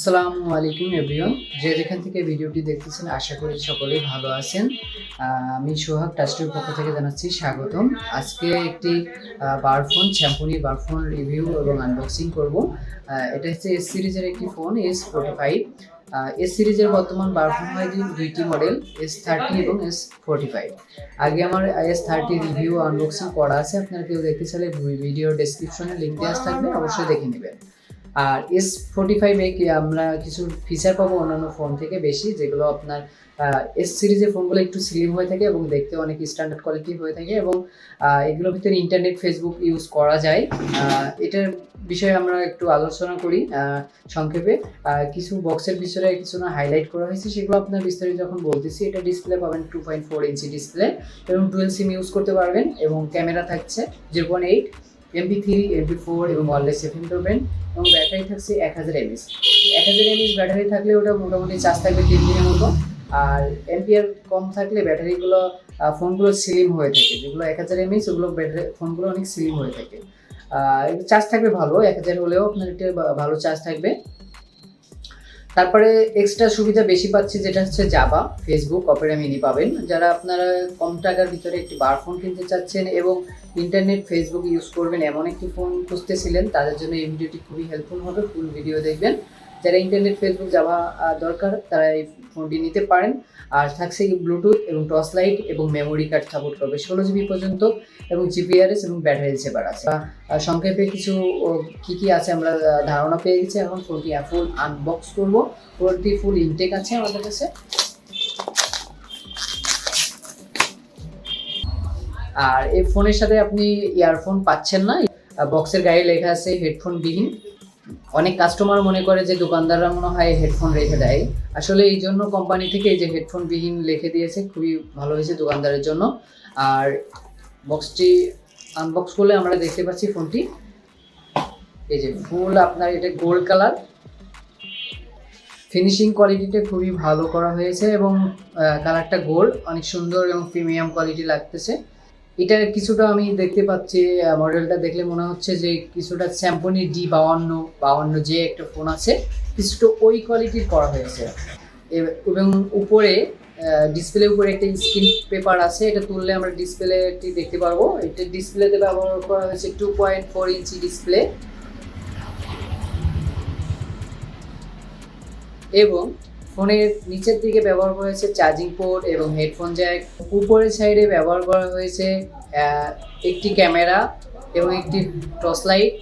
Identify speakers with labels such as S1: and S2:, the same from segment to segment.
S1: আসসালামু আলাইকুম এভরিওয়ান, যে যেখান থেকে ভিডিওটি দেখতেছেন আশা করি সকলেই ভালো আছেন। আমি সোহাগ টাচটিউব পক্ষ থেকে জানাচ্ছি স্বাগতম। আজকে একটি বারফোন স্যাম্পনি বারফোন রিভিউ এবং আনবক্সিং করব। এটা হচ্ছে এস সিরিজের একটি ফোন S45। এস সিরিজের বর্তমান বারফোন হয় দুইটি মডেল, S30 এবং S45। আগে আমার S30 রিভিউ আনবক্সিং করা আছে, আপনারা কেউ দেখতে চাইলে ভিডিও ডেসক্রিপশনে লিঙ্ক দেওয়া থাকবে, অবশ্যই দেখে নেবেন। আর S45-এ আমরা কিছু ফিচার পাবো অন্যান্য ফোন থেকে বেশি, যেগুলো আপনার এস সিরিজের ফোনগুলো একটু স্লিম হয়ে থাকে এবং দেখতে অনেক স্ট্যান্ডার্ড কোয়ালিটি হয়ে থাকে এবং এগুলোর ভিতরে ইন্টারনেট ফেসবুক ইউজ করা যায়। এটার বিষয়ে আমরা একটু আলোচনা করি সংক্ষেপে। কিছু বক্সের ভিতরে কিছু না হাইলাইট করা হয়েছে, সেগুলো আপনার বিস্তারিত যখন বলতেছি। এটা ডিসপ্লে পাবেন 2.4 ইঞ্চি ডিসপ্লে এবং ডুয়েল সিম ইউজ করতে পারবেন এবং ক্যামেরা থাকছে 0.8 MP3 MP4 এবং ওয়্যারলেস এফএম করবেন এবং ব্যাটারি থাকছে 1000 mAh। 1000 mAh ব্যাটারি থাকলে ওটা মোটামুটি চার্জ থাকবে 3 দিনের মতো। আর এম্পিয়ার কম থাকলে ব্যাটারিগুলো ফোনগুলো স্লিম হয়ে থাকে, যেগুলো 1000 mAh ওগুলো ব্যাটারি ফোনগুলো অনেক স্লিম হয়ে থাকে। চার্জ থাকবে ভালো, 1000 হলেও আপনার একটা ভালো চার্জ থাকবে। তারপরে এক্সট্রা সুবিধা বেশি পাচ্ছি, যেটা হচ্ছে জাভা, ফেসবুক, operamini পাবেন। যারা আপনারা কম টাকার ভিতরে একটি বার ফোন কিনতে চাচ্ছেন এবং ইন্টারনেট ফেসবুক ইউজ করবেন এমন একটি ফোন খুঁজতেছিলেন, তাদের জন্য এই ভিডিওটি খুবই হেল্পফুল হবে। ফুল ভিডিও দেখবেন। যারা ইন্টারনেট ফেসবুক জাভা দরকার তারা এই ফোনটি নিতে পারেন। আর থাকছে ব্লুটুথ এবং টর্চ লাইট এবং মেমোরি কার্ড সাপোর্ট করবে 16 GB পর্যন্ত এবং জিপিআরএস এবং ব্যাটারি সেভার আছে। সংক্ষেপে কিছু কী আছে আমরা ধারণা পেয়ে গেছি। এখন ফোনটি ফুল আনবক্স করবো। ফোনটি ফুল ইনটেক আছে আমাদের কাছে। আর এই ফোনের সাথে আপনি ইয়ারফোন পাচ্ছেন না, বক্সের গায়ে লেখা আছে হেডফোন বিহীন। অনেক কাস্টমার মনে করে যে দোকানদাররা মনে হয় হেডফোন রেখে দেয়, আসলে এই জন্য কোম্পানি থেকে এই যে হেডফোন বিহীন লিখে দিয়েছে, খুবই ভালো হয়েছে দোকানদারের জন্য। আর বক্সটি আনবক্স করলে আমরা দেখতে পাচ্ছি ফোনটি এই যে ফুল আপনার এটা গোল্ড কালার, ফিনিশিং কোয়ালিটিটা খুবই ভালো করা হয়েছে এবং কালারটা গোল্ড, অনেক সুন্দর এবং প্রিমিয়াম কোয়ালিটি লাগতেছে। এটার কিছুটা আমি দেখতে পাচ্ছি, মডেলটা দেখলে মনে হচ্ছে যে কিছুটা স্যাম্পনি D52 যে একটা ফোন আছে, কিছুটা ওই কোয়ালিটির করা হয়েছে। এবং উপরে ডিসপ্লে উপরে একটা স্ক্রিন পেপার আছে, এটা তুললে আমরা ডিসপ্লেটি দেখতে পারবো। এটা ডিসপ্লেতে ব্যবহার করা হয়েছে 2.4 ইঞ্চি ডিসপ্লে এবং ফোনের নিচের দিকে ব্যবহার করা হয়েছে চার্জিং পোর্ট এবং হেডফোন জ্যাক। উপরের সাইডে ব্যবহার করা হয়েছে একটি ক্যামেরা এবং একটি টর্চ লাইট,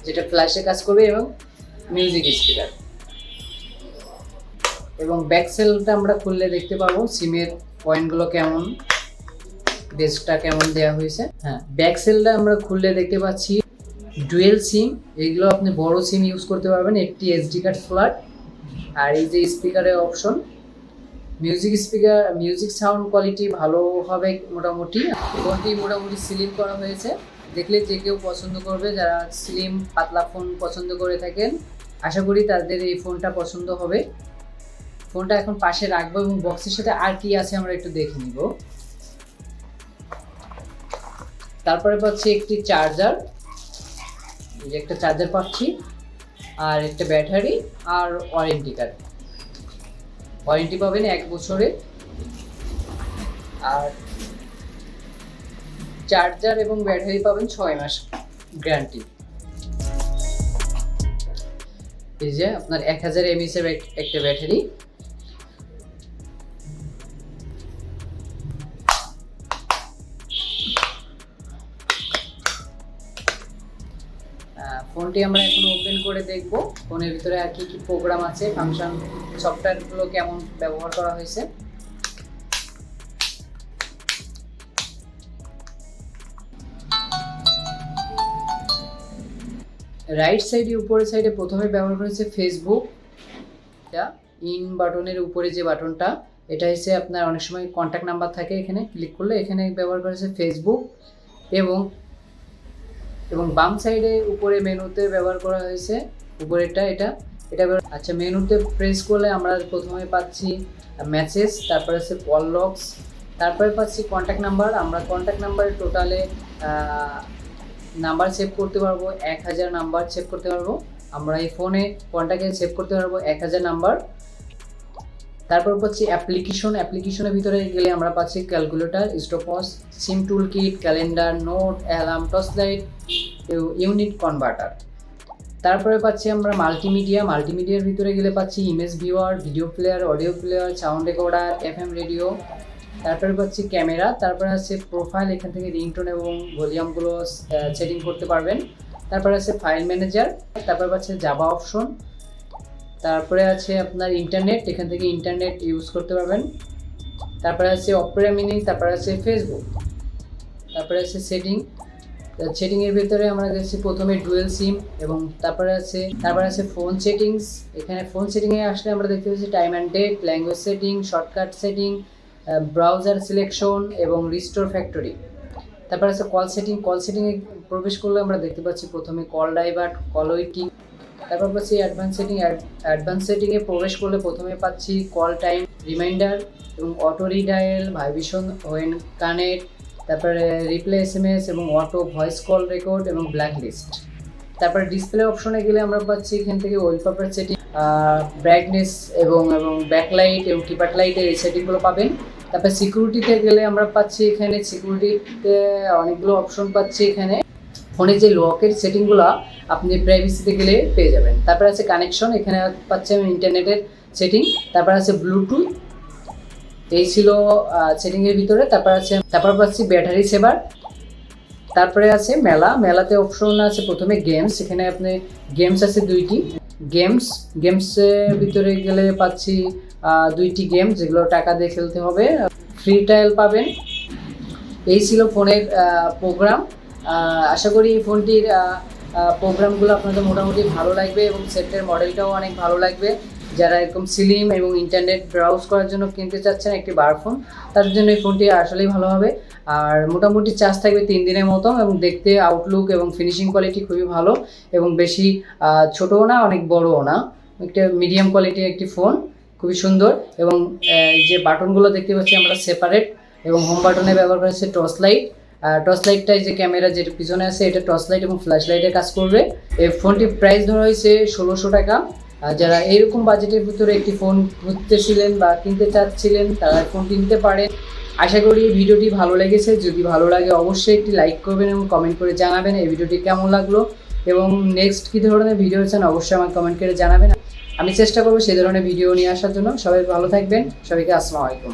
S1: যেটা ফ্ল্যাশে কাজ করবে, এবং মিউজিক স্পিকার। এবং ব্যাক সেলটা আমরা খুললে দেখতে পাবো সিমের পয়েন্টগুলো কেমন, বেসটা কেমন দেওয়া হয়েছে। হ্যাঁ, ব্যাক সেলটা আমরা খুললে দেখতে পাচ্ছি ডুয়েল সিম, এগুলো আপনি বড় সিম ইউজ করতে পারবেন, একটি এসডি কার্ড স্লট। আর এই যে স্পিকারের অপশন, মিউজিক সাউন্ড কোয়ালিটি ভালো হবে মোটামুটি। ফোনটি মোটামুটি স্লিম করা হয়েছে, দেখলে যে কেউ পছন্দ করবে। যারা স্লিম পাতলা ফোন পছন্দ করে থাকেন, আশা করি তাদের এই ফোনটা পছন্দ হবে। ফোনটা এখন পাশে রাখবো এবং বক্সের সাথে আর কি আছে আমরা একটু দেখে নিব। তারপরে পাচ্ছি একটি চার্জার, যে একটা চার্জার পাচ্ছি, আর একটা ব্যাটারি আর ওয়ারেন্টি কার্ড। ওয়ারেন্টি পাবেন 1 বছরে, আর চার্জার এবং ব্যাটারি পাবেন 6 মাস গ্যারান্টি। এই যে আপনার 1000 mAh এর একটা ব্যাটারি। ফোনটি আমরা এখন ওপেন করে দেখব ফোনের ভিতরে আর কি কি প্রোগ্রাম আছে, ফাংশন, সফটওয়্যারগুলো কেমন ব্যবহার করা হয়েছে। রাইট সাইডে উপরের সাইডে প্রথমে ব্যবহার করেছে ফেসবুক। ইন বাটনের উপরে যে বাটনটা, এটা হচ্ছে আপনার অনেক সময় কন্ট্যাক্ট নাম্বার থাকে, এখানে ক্লিক করলে এখানে ব্যবহার করেছে ফেসবুক। এবং বাম সাইডে উপরে মেনুতে ব্যবহার করা হয়েছে উপরেরটা, এটা আচ্ছা, মেনুতে প্রেস করলে আমরা প্রথমে পাচ্ছি মেসেজ, তারপরে আছে কল লগস, তারপরে পাচ্ছি কন্ট্যাক্ট নাম্বার। আমরা কন্ট্যাক্ট নাম্বারে টোটালে নাম্বার সেভ করতে পারবো, 1000 নাম্বার সেভ করতে পারবো। আমরা এই ফোনে কন্টাক্টে সেভ করতে পারবো 1000 নাম্বার। তারপর পাচ্ছি অ্যাপ্লিকেশনের ভিতরে গেলে আমরা পাচ্ছি calculator, stopwatch, sim tool kit, calendar, note, alarm, torch light, unit converter. তারপরে পাচ্ছি আমরা মাল্টিমিডিয়ার ভিতরে গেলে পাচ্ছি image viewer, video player, audio player, sound recorder, FM radio. তারপরে পাচ্ছি ক্যামেরা, তারপরে আছে প্রোফাইল, এখান থেকে রিংটোন এবং ভলিউমগুলো সেটিং করতে পারবেন। তারপরে আছে ফাইল ম্যানেজার, তারপরে পাচ্ছে জাভা অপশন, তারপরে আছে আপনার ইন্টারনেট, এখান থেকে ইন্টারনেট ইউজ করতে পারবেন। তারপরে আছে operamini, তারপরে আছে ফেসবুক, তারপরে আছে সেটিংয়ের ভিতরে আমরা দেখছি প্রথমে ডুয়েল সিম এবং তারপরে আছে ফোন সেটিংস। এখানে ফোন সেটিংয়ে আসলে আমরা দেখতে পাচ্ছি time and date, language setting, shortcut setting, browser selection এবং রিস্টোর ফ্যাক্টরি। তারপর আছে কল সেটিংয়ে প্রবেশ করলে আমরা দেখতে পাচ্ছি প্রথমে কল ডাইভার্ট, কল ওয়েটিং। তারপর পাচ্ছি অ্যাডভান্স সেটিংয়ে প্রবেশ করলে প্রথমে পাচ্ছি কল টাইম রিমাইন্ডার এবং auto redial, vibration when connect, তারপরে রিপ্লে SMS এবং অটো ভয়েস কল রেকর্ড এবং ব্ল্যাক লিস্ট। তারপরে ডিসপ্লে অপশনে গেলে আমরা পাচ্ছি এখান থেকে ওয়ালপেপার সেটিং, ব্রাইটনেস এবং ব্যাকলাইট এবং কিপার লাইটের এই সেটিংগুলো পাবেন। তারপরে সিকিউরিটিতে গেলে আমরা পাচ্ছি এখানে সিকিউরিটিতে অনেকগুলো অপশন পাচ্ছি। এখানে ফোনে যে লকের সেটিংগুলো আপনি প্রাইভেসিতে গেলে পেয়ে যাবেন। তারপরে আছে কানেকশন, এখানে পাচ্ছি আমি ইন্টারনেটের সেটিং। তারপর আছে ব্লুটুথ, এই ছিল সেটিংয়ের ভিতরে। তারপর পাচ্ছি ব্যাটারি সেভার। তারপরে আছে মেলাতে অপশন আছে প্রথমে গেমস, এখানে আপনি গেমস আছে 2টি গেমসের ভিতরে গেলে পাচ্ছি 2টি গেম যেগুলো টাকা দিয়ে খেলতে হবে, ফ্রি ট্রায়াল পাবেন। এই ছিল ফোনের প্রোগ্রাম। আশা করি এই ফোনটির প্রোগ্রামগুলো আপনাদের মোটামুটি ভালো লাগবে এবং সেটের মডেলটাও অনেক ভালো লাগবে। যারা এরকম স্লিম এবং ইন্টারনেট ব্রাউজ করার জন্য কিনতে চাচ্ছেন একটি বার ফোন, তাদের জন্য এই ফোনটি আসলেই ভালো হবে। আর মোটামুটি চার্জ থাকবে 3 দিনের মতো এবং দেখতে আউটলুক এবং ফিনিশিং কোয়ালিটি খুবই ভালো এবং বেশি ছোটও না অনেক বড়ও না, একটা মিডিয়াম কোয়ালিটির একটি ফোন, খুবই সুন্দর। এবং যে বাটনগুলো দেখতে পাচ্ছি আমরা সেপারেট এবং হোম বাটনে ব্যবহার করেছে টর্চ লাইটটাই যে ক্যামেরা যেটা পিছনে আছে এটা টর্চ লাইট এবং ফ্ল্যাশ লাইটের কাজ করবে। এই ফোনটির প্রাইস ধরা হয়েছে 1600 টাকা। যারা এইরকম বাজেটের ভিতরে একটি ফোন খুঁজতেছিলেন বা কিনতে চাচ্ছিলেন তারা ফোনটি নিতে পারেন। আশা করি এই ভিডিওটি ভালো লেগেছে। যদি ভালো লাগে অবশ্যই একটি লাইক করবেন এবং কমেন্ট করে জানাবেন এই ভিডিওটি কেমন লাগলো এবং নেক্সট কী ধরনের ভিডিও চান অবশ্যই আমাকে কমেন্ট করে জানাবেন। আমি চেষ্টা করবো সেই ধরনের ভিডিও নিয়ে আসার জন্য। সবাই ভালো থাকবেন, সবাইকে আসসালামু আলাইকুম।